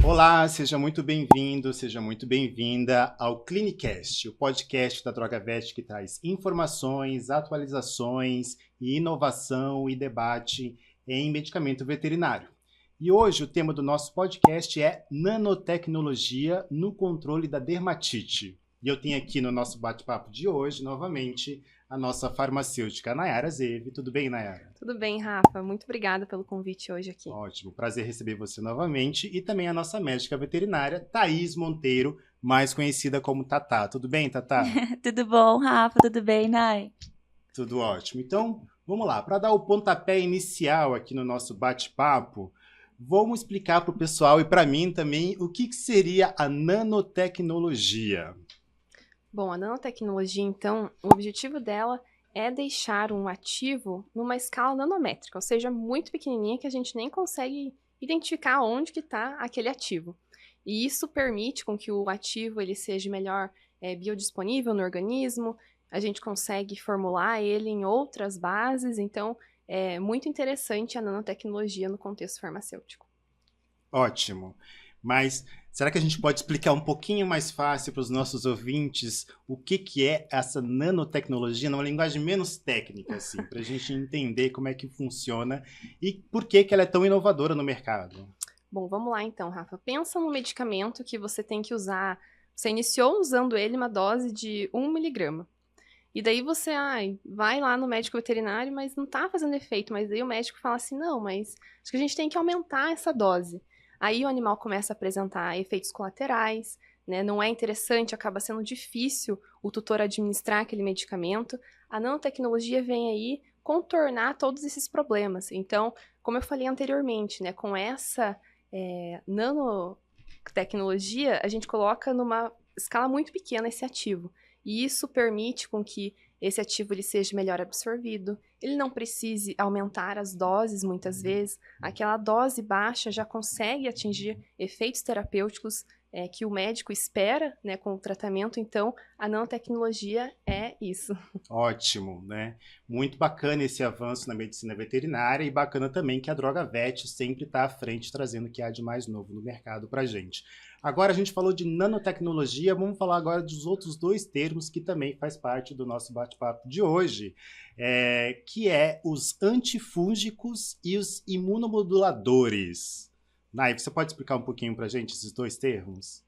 Olá, seja muito bem-vindo, seja muito bem-vinda ao Clinicast, o podcast da DrogaVet que traz informações, atualizações, inovação e debate em medicamento veterinário. E hoje o tema do nosso podcast é nanotecnologia no controle da dermatite. E eu tenho aqui no nosso bate-papo de hoje, novamente, a nossa farmacêutica Nayara Zev. Tudo bem, Nayara? Tudo bem, Rafa. Muito obrigada pelo convite hoje aqui. Ótimo, prazer receber você novamente. E também a nossa médica veterinária, Thaís Monteiro, mais conhecida como Tatá. Tudo bem, Tatá? Tudo bom, Rafa? Tudo bem, Nay? Tudo ótimo. Então, vamos lá. Para dar o pontapé inicial aqui no nosso bate-papo, vamos explicar para o pessoal e para mim também o que seria a nanotecnologia. Bom, a nanotecnologia, então, o objetivo dela é deixar um ativo numa escala nanométrica, ou seja, muito pequenininha que a gente nem consegue identificar onde que está aquele ativo. E isso permite com que o ativo ele seja melhor biodisponível no organismo, a gente consegue formular ele em outras bases, então é muito interessante a nanotecnologia no contexto farmacêutico. Ótimo. Mas será que a gente pode explicar um pouquinho mais fácil para os nossos ouvintes o que é essa nanotecnologia, numa linguagem menos técnica, assim, para a gente entender como é que funciona e por que ela é tão inovadora no mercado? Bom, vamos lá então, Rafa. Pensa num medicamento que você tem que usar. Você iniciou usando ele uma dose de 1 miligrama. E daí você vai lá no médico veterinário, mas não tá fazendo efeito. Mas daí o médico fala assim, não, mas acho que a gente tem que aumentar essa dose. Aí o animal começa a apresentar efeitos colaterais, né? Não é interessante, acaba sendo difícil o tutor administrar aquele medicamento. A nanotecnologia vem aí contornar todos esses problemas. Então, como eu falei anteriormente, né? Com essa nanotecnologia, a gente coloca numa escala muito pequena esse ativo. E isso permite com que esse ativo ele seja melhor absorvido, ele não precise aumentar as doses muitas vezes, aquela dose baixa já consegue atingir efeitos terapêuticos que o médico espera, né, com o tratamento, então a nanotecnologia é isso. Ótimo, né? Muito bacana esse avanço na medicina veterinária e bacana também que a DrogaVet sempre está à frente trazendo o que há de mais novo no mercado para a gente. Agora a gente falou de nanotecnologia, vamos falar agora dos outros dois termos que também faz parte do nosso bate-papo de hoje, que é os antifúngicos e os imunomoduladores. Nay, você pode explicar um pouquinho para a gente esses dois termos?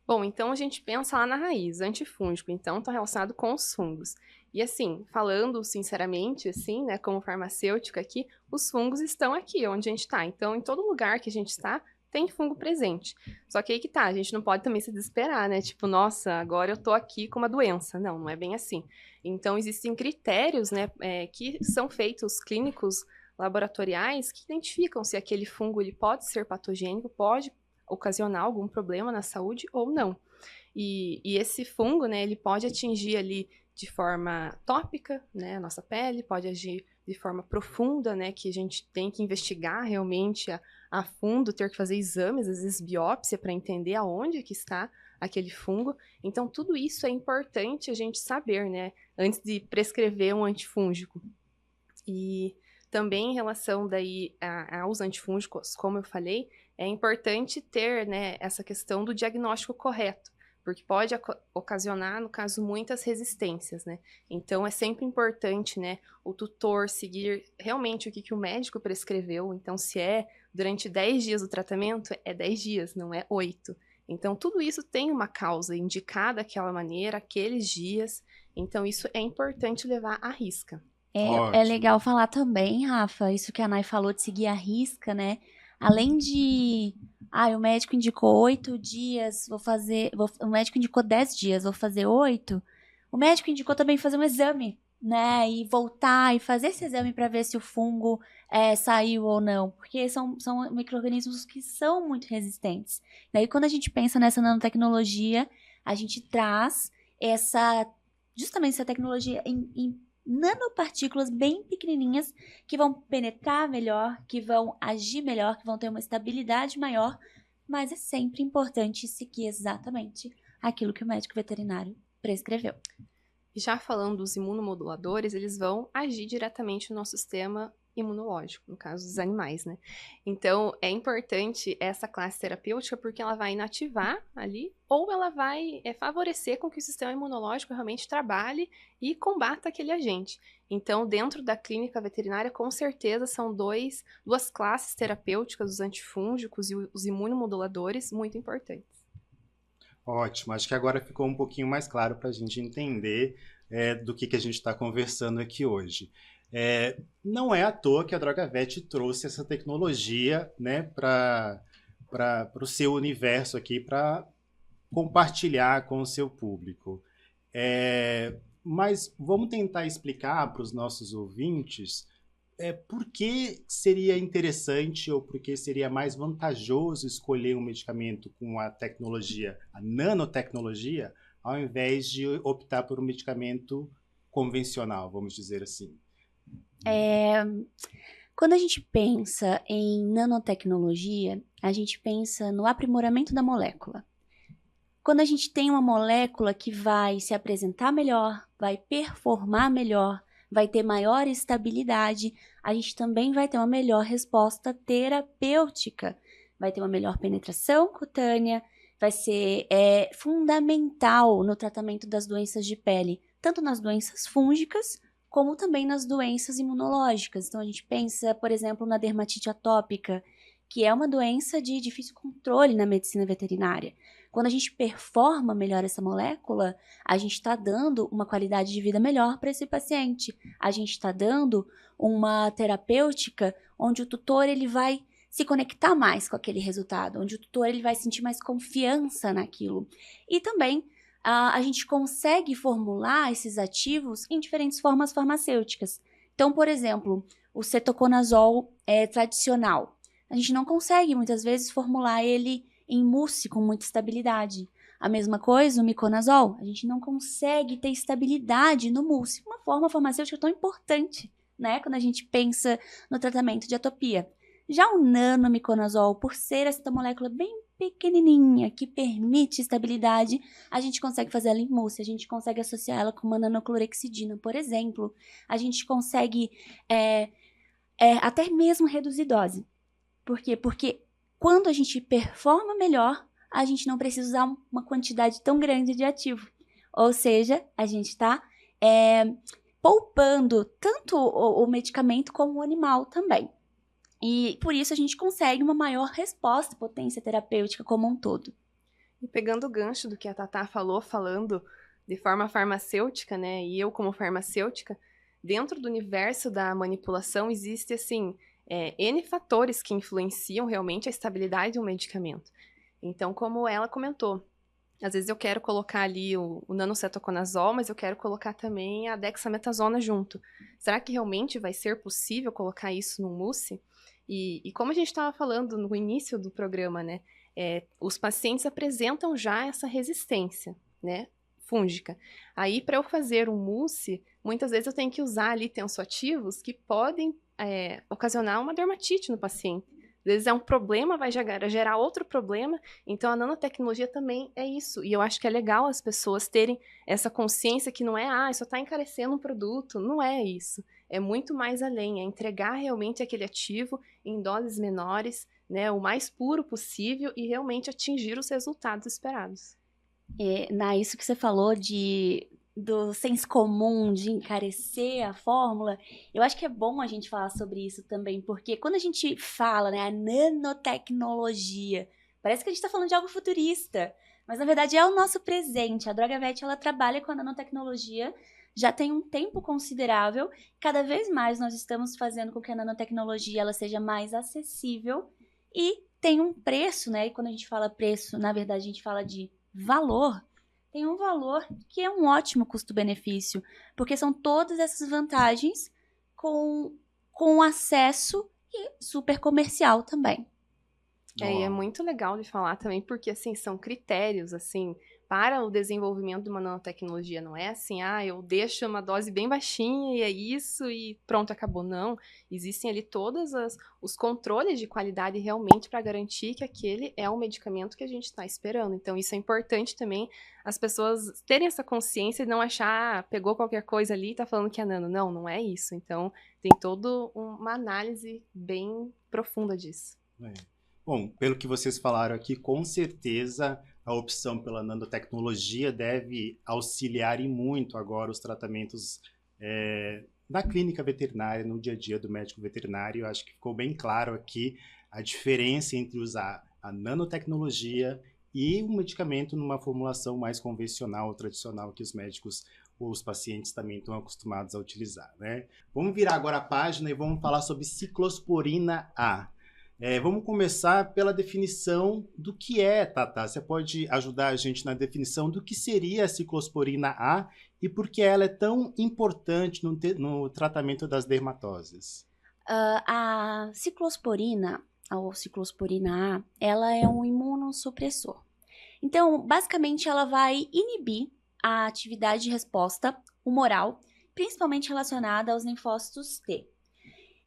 Bom, então a gente pensa lá na raiz, antifúngico, então está relacionado com os fungos. E assim, falando sinceramente, assim, né, como farmacêutica aqui, os fungos estão aqui onde a gente está. Então, em todo lugar que a gente está, tem fungo presente. Só que aí que tá, a gente não pode também se desesperar, né? Tipo, nossa, agora eu tô aqui com uma doença. Não, não é bem assim. Então, existem critérios, né, que são feitos clínicos laboratoriais que identificam se aquele fungo ele pode ser patogênico, pode ocasionar algum problema na saúde ou não. E esse fungo, né, ele pode atingir ali de forma tópica, né, a nossa pele, pode agir de forma profunda, né, que a gente tem que investigar realmente a fundo, ter que fazer exames, às vezes biópsia, para entender aonde que está aquele fungo. Então, tudo isso é importante a gente saber, né, antes de prescrever um antifúngico. E também em relação daí aos antifúngicos, como eu falei, é importante ter, né, essa questão do diagnóstico correto, porque pode ocasionar, no caso, muitas resistências, né? Então, é sempre importante, né, o tutor seguir realmente o que o médico prescreveu. Então, se é durante 10 dias o tratamento, é 10 dias, não é 8. Então, tudo isso tem uma causa indicada daquela maneira, aqueles dias. Então, isso é importante levar à risca. É legal falar também, Rafa, isso que a Nay falou de seguir a risca, né? Além de, o médico indicou 8 dias, o médico indicou 10 dias, vou fazer 8. O médico indicou também fazer um exame, né? E voltar e fazer esse exame para ver se o fungo saiu ou não, porque são micro-organismos que são muito resistentes. Daí, quando a gente pensa nessa nanotecnologia, a gente traz justamente essa tecnologia em nanopartículas bem pequenininhas que vão penetrar melhor, que vão agir melhor, que vão ter uma estabilidade maior, mas é sempre importante seguir exatamente aquilo que o médico veterinário prescreveu. Já falando dos imunomoduladores, eles vão agir diretamente no nosso sistema imunológico, no caso dos animais, né? Então, é importante essa classe terapêutica porque ela vai inativar ali ou ela vai favorecer com que o sistema imunológico realmente trabalhe e combata aquele agente. Então, dentro da clínica veterinária, com certeza, são duas classes terapêuticas, os antifúngicos e os imunomoduladores, muito importantes. Ótimo, acho que agora ficou um pouquinho mais claro para a gente entender do que a gente está conversando aqui hoje. Não é à toa que a DrogaVet trouxe essa tecnologia, né, para o seu universo aqui, para compartilhar com o seu público. Mas vamos tentar explicar para os nossos ouvintes por que seria interessante ou por que seria mais vantajoso escolher um medicamento com a tecnologia, a nanotecnologia, ao invés de optar por um medicamento convencional, vamos dizer assim. Quando a gente pensa em nanotecnologia, a gente pensa no aprimoramento da molécula. Quando a gente tem uma molécula que vai se apresentar melhor, vai performar melhor, vai ter maior estabilidade, a gente também vai ter uma melhor resposta terapêutica, vai ter uma melhor penetração cutânea, vai ser fundamental no tratamento das doenças de pele, tanto nas doenças fúngicas, como também nas doenças imunológicas. Então, a gente pensa, por exemplo, na dermatite atópica, que é uma doença de difícil controle na medicina veterinária. Quando a gente performa melhor essa molécula, a gente está dando uma qualidade de vida melhor para esse paciente. A gente está dando uma terapêutica onde o tutor ele vai se conectar mais com aquele resultado, onde o tutor ele vai sentir mais confiança naquilo. E também a gente consegue formular esses ativos em diferentes formas farmacêuticas. Então, por exemplo, o cetoconazol tradicional. A gente não consegue, muitas vezes, formular ele em mousse com muita estabilidade. A mesma coisa, o miconazol. A gente não consegue ter estabilidade no mousse. Uma forma farmacêutica tão importante, né? Quando a gente pensa no tratamento de atopia. Já o nanomiconazol, por ser essa molécula bem pequenininha, que permite estabilidade, a gente consegue fazer ela em mousse, a gente consegue associar ela com uma nanoclorexidina, por exemplo. A gente consegue até mesmo reduzir dose. Por quê? Porque quando a gente performa melhor, a gente não precisa usar uma quantidade tão grande de ativo. Ou seja, a gente está poupando tanto o medicamento como o animal também. E por isso a gente consegue uma maior resposta, potência terapêutica como um todo. E pegando o gancho do que a Tatá falou, falando de forma farmacêutica, né? E eu como farmacêutica, dentro do universo da manipulação existe, assim, N fatores que influenciam realmente a estabilidade de um medicamento. Então, como ela comentou, às vezes eu quero colocar ali o nanocetoconazol, mas eu quero colocar também a dexametasona junto. Será que realmente vai ser possível colocar isso no mousse? E como a gente estava falando no início do programa, né? Os pacientes apresentam já essa resistência, né? Fúngica. Aí, para eu fazer um mousse, muitas vezes eu tenho que usar ali tensoativos que podem ocasionar uma dermatite no paciente. Às vezes é um problema, vai gerar outro problema. Então, a nanotecnologia também é isso. E eu acho que é legal as pessoas terem essa consciência que não é, só está encarecendo um produto. Não é isso. É muito mais além. É entregar realmente aquele ativo em doses menores, né, o mais puro possível e realmente atingir os resultados esperados. Isso que você falou do senso comum, de encarecer a fórmula, eu acho que é bom a gente falar sobre isso também, porque quando a gente fala, né, a nanotecnologia, parece que a gente está falando de algo futurista, mas na verdade é o nosso presente. A DrogaVet, ela trabalha com a nanotecnologia já tem um tempo considerável. Cada vez mais nós estamos fazendo com que a nanotecnologia ela seja mais acessível e tem um preço, né? E quando a gente fala preço, na verdade a gente fala de valor. Tem um valor que é um ótimo custo-benefício, porque são todas essas vantagens com acesso e super comercial também. E é muito legal de falar também, porque, assim, são critérios, assim, para o desenvolvimento de uma nanotecnologia. Não é assim, eu deixo uma dose bem baixinha e é isso e pronto, acabou. Não, existem ali todos os controles de qualidade realmente para garantir que aquele é o medicamento que a gente está esperando. Então, isso é importante também, as pessoas terem essa consciência e não achar, pegou qualquer coisa ali e está falando que é nano. Não, não é isso. Então, tem toda uma análise bem profunda disso. Bom, pelo que vocês falaram aqui, com certeza a opção pela nanotecnologia deve auxiliar e muito agora os tratamentos na clínica veterinária, no dia a dia do médico veterinário. Eu acho que ficou bem claro aqui a diferença entre usar a nanotecnologia e um medicamento numa formulação mais convencional ou tradicional que os médicos ou os pacientes também estão acostumados a utilizar, né? Vamos virar agora a página e vamos falar sobre ciclosporina A. Vamos começar pela definição do que é, Tata. Você pode ajudar a gente na definição do que seria a ciclosporina A e por que ela é tão importante no tratamento das dermatoses? A ciclosporina, ou ciclosporina A, ela é um imunossupressor. Então, basicamente, ela vai inibir a atividade de resposta humoral, principalmente relacionada aos linfócitos T.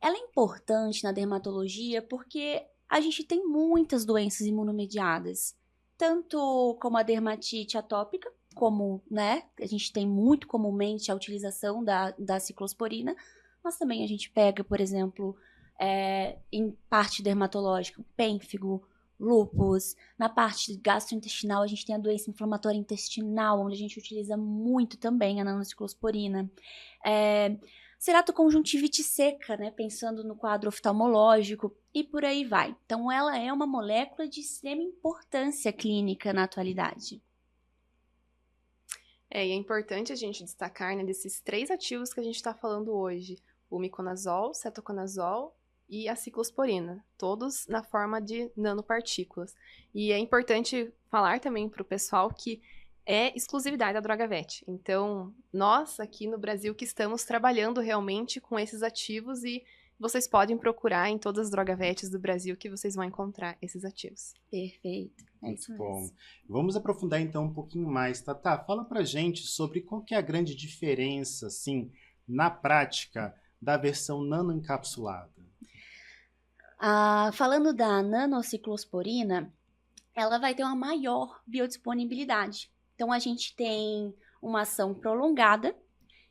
Ela é importante na dermatologia porque a gente tem muitas doenças imunomediadas, tanto como a dermatite atópica, como, né, a gente tem muito comumente a utilização da ciclosporina, mas também a gente pega, por exemplo, em parte dermatológica, pênfigo, lúpus. Na parte gastrointestinal, a gente tem a doença inflamatória intestinal, onde a gente utiliza muito também a nanociclosporina. Ceratoconjuntivite seca, né, pensando no quadro oftalmológico, e por aí vai. Então, ela é uma molécula de extrema importância clínica na atualidade. E é importante a gente destacar, né, desses 3 ativos que a gente está falando hoje, o miconazol, cetoconazol e a ciclosporina, todos na forma de nanopartículas. E é importante falar também para o pessoal que é exclusividade da Drogavet. Então, nós aqui no Brasil que estamos trabalhando realmente com esses ativos e vocês podem procurar em todas as Drogavets do Brasil que vocês vão encontrar esses ativos. Perfeito. É Muito isso bom. mesmo. Vamos aprofundar então um pouquinho mais, Tata. Fala pra gente sobre qual que é a grande diferença, assim, na prática, da versão nanoencapsulada. Falando da nanociclosporina, ela vai ter uma maior biodisponibilidade. Então, a gente tem uma ação prolongada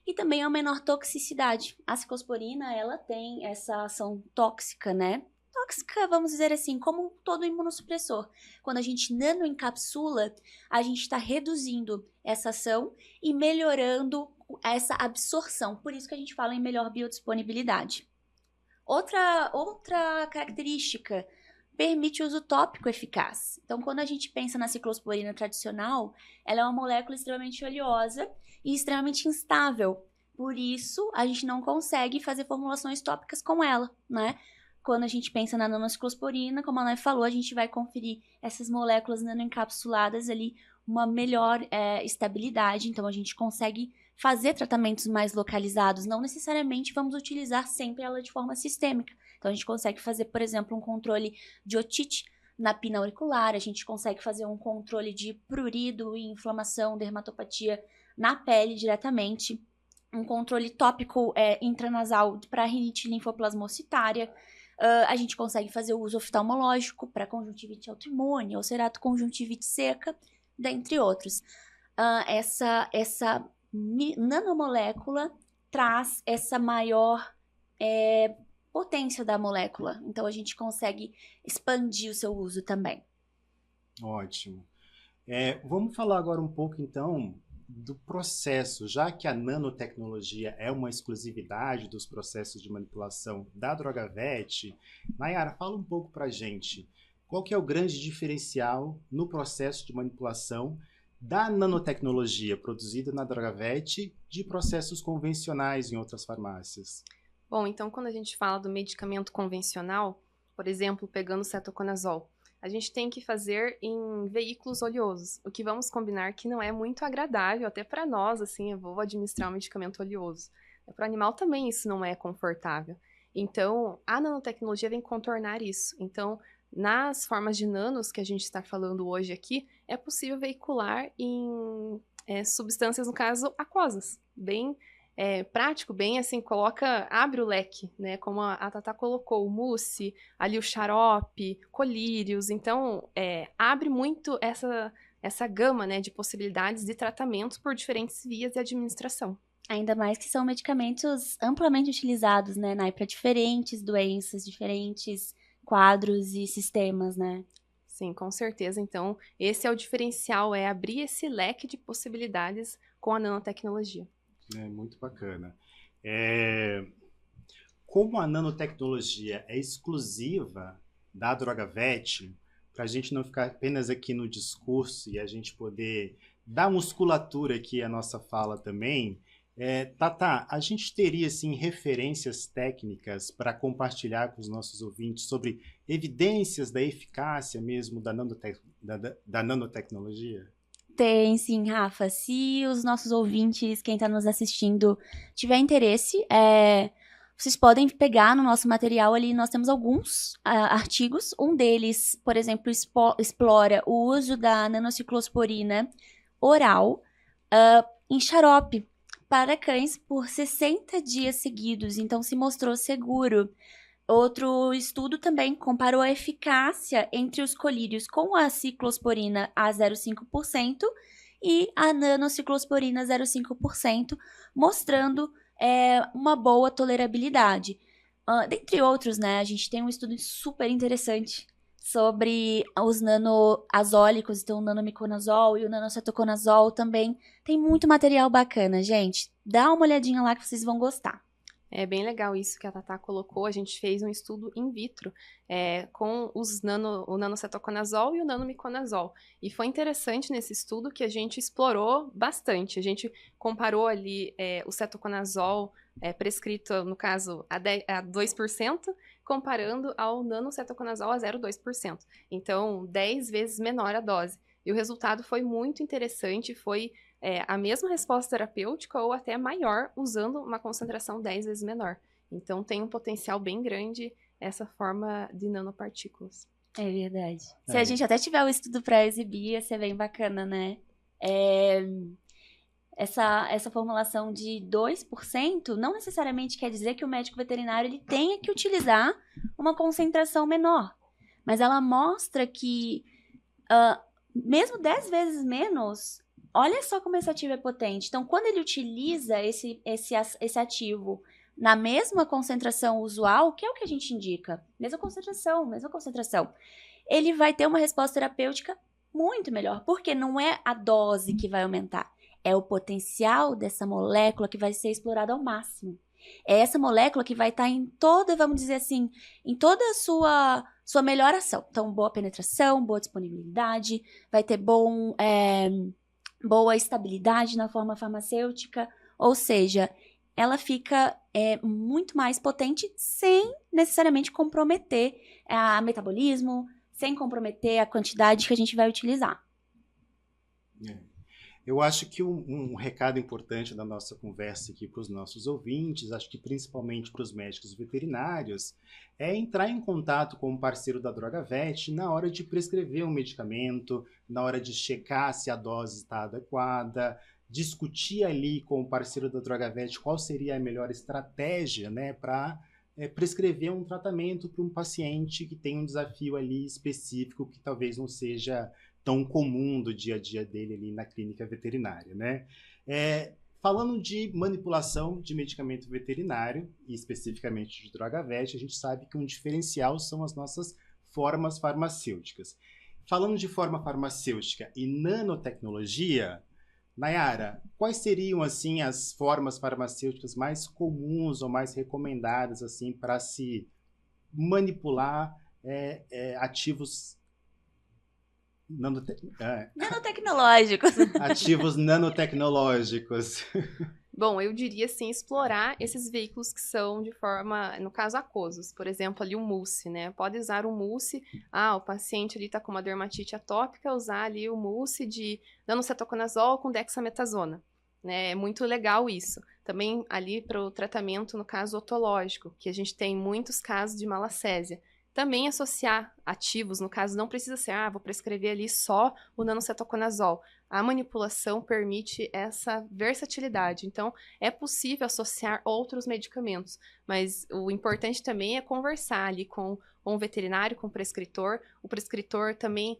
e também uma menor toxicidade. A ciclosporina, ela tem essa ação tóxica, né? Tóxica, vamos dizer assim, como todo imunossupressor. Quando a gente nanoencapsula, a gente está reduzindo essa ação e melhorando essa absorção. Por isso que a gente fala em melhor biodisponibilidade. Outra característica, permite uso tópico eficaz. Então, quando a gente pensa na ciclosporina tradicional, ela é uma molécula extremamente oleosa e extremamente instável. Por isso, a gente não consegue fazer formulações tópicas com ela, né? Quando a gente pensa na nanociclosporina, como a Nai falou, a gente vai conferir essas moléculas nanoencapsuladas ali, uma melhor estabilidade. Então, a gente consegue fazer tratamentos mais localizados. Não necessariamente vamos utilizar sempre ela de forma sistêmica. Então, a gente consegue fazer, por exemplo, um controle de otite na pina auricular, a gente consegue fazer um controle de prurido e inflamação, dermatopatia na pele diretamente, um controle tópico intranasal para rinite linfoplasmocitária, a gente consegue fazer o uso oftalmológico para conjuntivite autoimune ou ceratoconjuntivite seca, dentre outros. Essa nanomolécula traz essa maior potência da molécula. Então, a gente consegue expandir o seu uso também. Ótimo. Vamos falar agora um pouco, então, do processo. Já que a nanotecnologia é uma exclusividade dos processos de manipulação da Drogavet, Nayara, fala um pouco para a gente. Qual que é o grande diferencial no processo de manipulação da nanotecnologia produzida na Drogavet de processos convencionais em outras farmácias? Bom, então quando a gente fala do medicamento convencional, por exemplo, pegando o cetoconazol, a gente tem que fazer em veículos oleosos, o que vamos combinar que não é muito agradável, até para nós, assim, eu vou administrar um medicamento oleoso. Para o animal também isso não é confortável. Então, a nanotecnologia vem contornar isso. Então, nas formas de nanos que a gente está falando hoje aqui, é possível veicular em substâncias, no caso, aquosas. Bem prático, bem assim, abre o leque, né? Como a Tatá colocou, o mousse, ali o xarope, colírios. Então, abre muito essa gama, né, de possibilidades de tratamentos por diferentes vias de administração. Ainda mais que são medicamentos amplamente utilizados, né, Nai, para diferentes doenças, diferentes quadros e sistemas, né? Sim, com certeza. Então, esse é o diferencial, é abrir esse leque de possibilidades com a nanotecnologia. Muito bacana. Como a nanotecnologia é exclusiva da Drogavet, para a gente não ficar apenas aqui no discurso e a gente poder dar musculatura aqui à nossa fala também, Tatá, a gente teria assim, referências técnicas para compartilhar com os nossos ouvintes sobre evidências da eficácia mesmo da nanotecnologia? Tem sim, Rafa. Se os nossos ouvintes, quem está nos assistindo, tiver interesse, vocês podem pegar no nosso material ali, nós temos alguns artigos. Um deles, por exemplo, explora o uso da nanociclosporina oral em xarope para cães por 60 dias seguidos. Então, se mostrou seguro. Outro estudo também comparou a eficácia entre os colírios com a ciclosporina a 0,5% e a nanociclosporina 0,5%, mostrando uma boa tolerabilidade. Dentre outros, né, a gente tem um estudo super interessante sobre os nanoazólicos, então o nanomiconazol e o nanocetoconazol também. Tem muito material bacana, gente. Dá uma olhadinha lá que vocês vão gostar. É bem legal isso que a Tatá colocou. A gente fez um estudo in vitro com o nanocetoconazol e o nanomiconazol. E foi interessante nesse estudo que a gente explorou bastante. A gente comparou ali o cetoconazol prescrito, no caso, a 2%, comparando ao nanocetoconazol a 0,2%. Então, 10 vezes menor a dose. E o resultado foi muito interessante, foi a mesma resposta terapêutica ou até maior, usando uma concentração 10 vezes menor. Então, tem um potencial bem grande essa forma de nanopartículas. É verdade. Se a gente até tiver o estudo para exibir, ia ser bem bacana, né? Essa formulação de 2% não necessariamente quer dizer que o médico veterinário ele tenha que utilizar uma concentração menor. Mas ela mostra que, mesmo 10 vezes menos, olha só como esse ativo é potente. Então, quando ele utiliza esse ativo na mesma concentração usual, que é o que a gente indica, mesma concentração, ele vai ter uma resposta terapêutica muito melhor, porque não é a dose que vai aumentar, é o potencial dessa molécula que vai ser explorada ao máximo. É essa molécula que vai estar em toda, vamos dizer assim, em toda a sua melhor ação. Então, boa penetração, boa disponibilidade, vai ter boa estabilidade na forma farmacêutica, ou seja, ela fica muito mais potente sem necessariamente comprometer o metabolismo, sem comprometer a quantidade que a gente vai utilizar. Eu acho que um recado importante da nossa conversa aqui para os nossos ouvintes, acho que principalmente para os médicos veterinários, é entrar em contato com o parceiro da Drogavet na hora de prescrever um medicamento, na hora de checar se a dose está adequada, discutir ali com o parceiro da Drogavet qual seria a melhor estratégia, né, para prescrever um tratamento para um paciente que tem um desafio ali específico que talvez não seja tão comum do dia a dia dele ali na clínica veterinária, né? Falando de manipulação de medicamento veterinário, e especificamente de Drogavet, a gente sabe que um diferencial são as nossas formas farmacêuticas. Falando de forma farmacêutica e nanotecnologia, Nayara, quais seriam assim as formas farmacêuticas mais comuns ou mais recomendadas assim para se manipular ativos nanotecnológicos. Ativos nanotecnológicos. Bom, eu diria assim, explorar esses veículos que são de forma, no caso, aquosos. Por exemplo, ali o mousse, né? Pode usar o mousse, o paciente ali tá com uma dermatite atópica, usar ali o mousse de nanocetoconazol com dexametasona, né? É muito legal isso. Também ali para o tratamento, no caso, otológico, que a gente tem muitos casos de malacésia. também associar ativos, no caso, não precisa ser, vou prescrever ali só o nanocetoconazol. A manipulação permite essa versatilidade, então é possível associar outros medicamentos, mas o importante também é conversar ali com o veterinário, com o prescritor também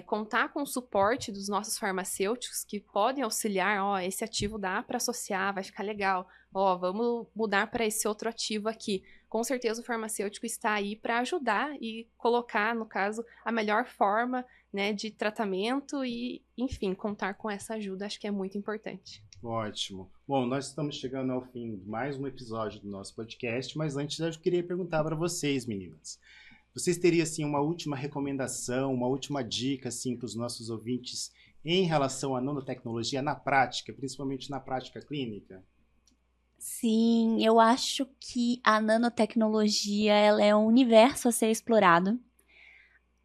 contar com o suporte dos nossos farmacêuticos que podem auxiliar, esse ativo dá para associar, vai ficar legal, vamos mudar para esse outro ativo aqui. Com certeza o farmacêutico está aí para ajudar e colocar, no caso, a melhor forma, né, de tratamento e, enfim, contar com essa ajuda, acho que é muito importante. Ótimo. Bom, nós estamos chegando ao fim de mais um episódio do nosso podcast, mas antes eu queria perguntar para vocês, meninas. Vocês teriam, assim, uma última recomendação, uma última dica, assim, para os nossos ouvintes em relação à nanotecnologia na prática, principalmente na prática clínica? Sim, eu acho que a nanotecnologia ela é um universo a ser explorado.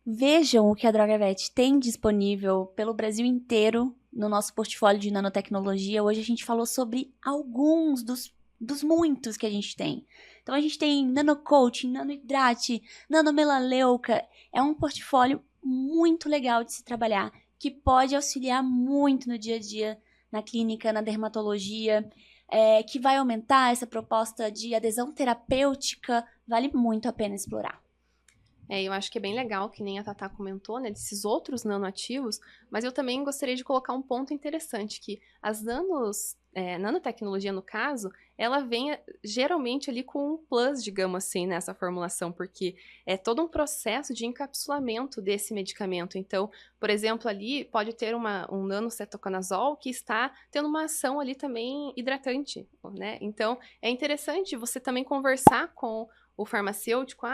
Vejam o que a DrogaVet tem disponível pelo Brasil inteiro no nosso portfólio de nanotecnologia. Hoje a gente falou sobre alguns dos muitos que a gente tem. Então a gente tem nanocoaching, nanohidrate, nanomelaleuca. É um portfólio muito legal de se trabalhar, que pode auxiliar muito no dia a dia, na clínica, na dermatologia, que vai aumentar essa proposta de adesão terapêutica. Vale muito a pena explorar. Eu acho que é bem legal, que nem a Tatá comentou, né, desses outros nanoativos, mas eu também gostaria de colocar um ponto interessante, que as nanotecnologia, no caso, ela vem geralmente ali com um plus, digamos assim, nessa formulação, porque é todo um processo de encapsulamento desse medicamento. Então, por exemplo, ali pode ter um nanocetoconazol que está tendo uma ação ali também hidratante, né? Então, é interessante você também conversar com o farmacêutico,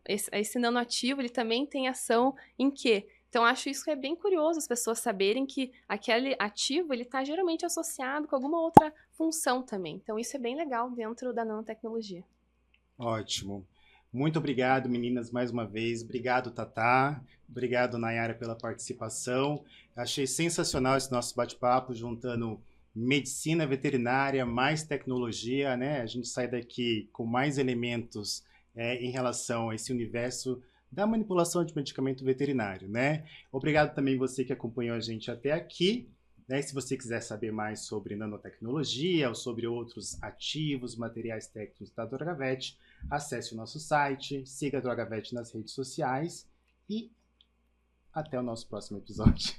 esse nanoativo, ele também tem ação em quê? Então, acho isso que é bem curioso as pessoas saberem que aquele ativo, ele está geralmente associado com alguma outra função também. Então, isso é bem legal dentro da nanotecnologia. Ótimo. Muito obrigado, meninas, mais uma vez. Obrigado, Tatá. Obrigado, Nayara, pela participação. Achei sensacional esse nosso bate-papo, juntando medicina veterinária, mais tecnologia, né? A gente sai daqui com mais elementos em relação a esse universo da manipulação de medicamento veterinário, né? Obrigado também você que acompanhou a gente até aqui, né? Se você quiser saber mais sobre nanotecnologia ou sobre outros ativos, materiais técnicos da DrogaVet, acesse o nosso site, siga a DrogaVet nas redes sociais e até o nosso próximo episódio.